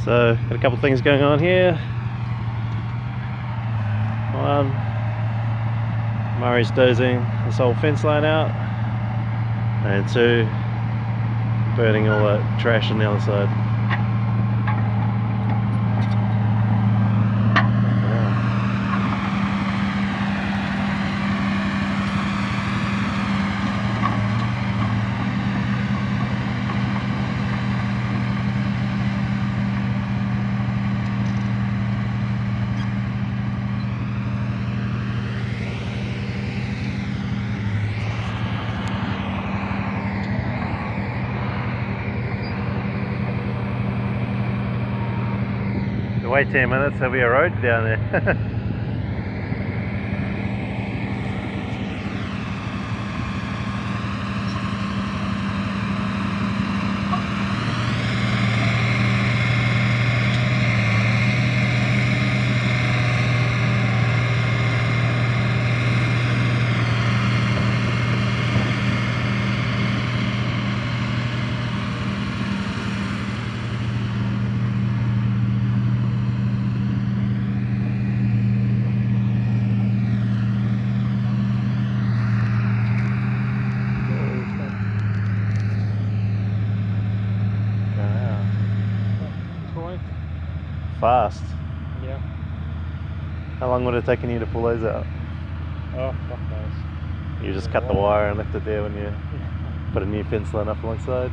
So, got a couple things going on here. One, Murray's dozing this whole fence line out, and two, burning all that trash on the other side. Wait 10 minutes, there'll be a road down there. Fast. Yeah. How long would it have taken you to pull those out? Oh, fuck those. You just cut the wire and left it there when you put a new fence line up alongside?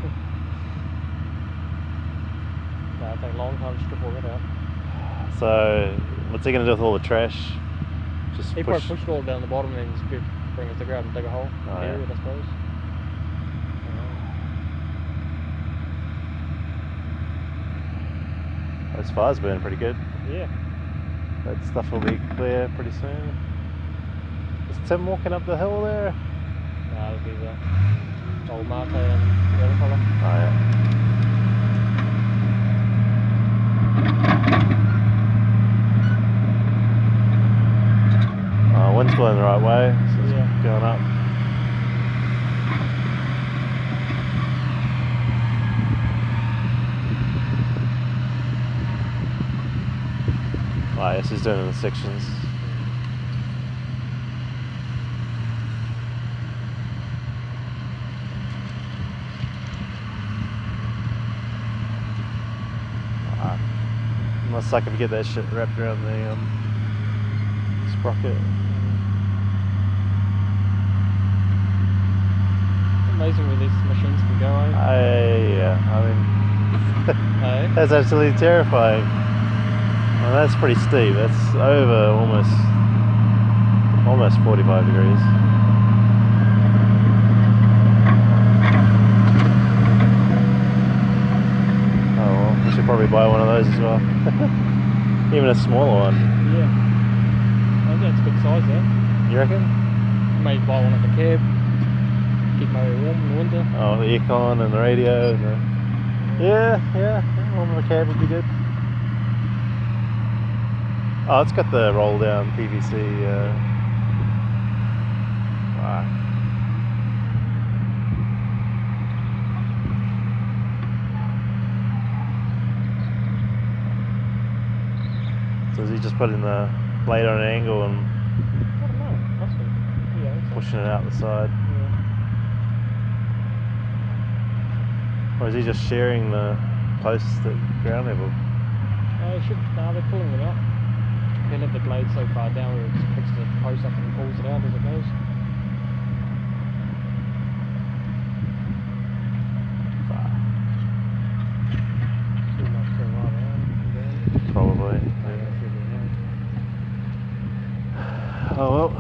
No, it'd take a long time to strip all that out. So, what's he going to do with all the trash? Just He probably pushed it all down the bottom and then just bring us to grab and dig a hole. Oh, yeah. I suppose. Those fires burn pretty good. Yeah. That stuff will be clear pretty soon. Is Tim walking up the hill there? No, it'll be the old Marte and the other fella. Oh yeah. Oh, wind's blowing the right way, so it's going up. Oh yes, he's doing it in the sections. Must suck if you get that shit wrapped around the sprocket. Amazing where these machines can go, eh? Yeah, I mean, Eh? that's absolutely terrifying. Well, that's pretty steep. That's over almost 45 degrees. Oh well, we should probably buy one of those as well. Even a smaller one. Yeah. I think that's a good size there. You reckon? Maybe buy one at the cab. Keep Murray warm in the winter. Oh, the aircon and the radio. And the... Yeah, one in the cab would be good. Oh, it's got the roll down PVC. Wow. So is he just putting the blade on an angle and I don't know. Must be. Yeah, I think so. pushing it out the side? Yeah. Or is he just shearing the posts at ground level? They're pulling them out. They let the blade so far down where it just picks the post up and pulls it out as it goes. Too much to ride around. Probably. Yeah. Oh well.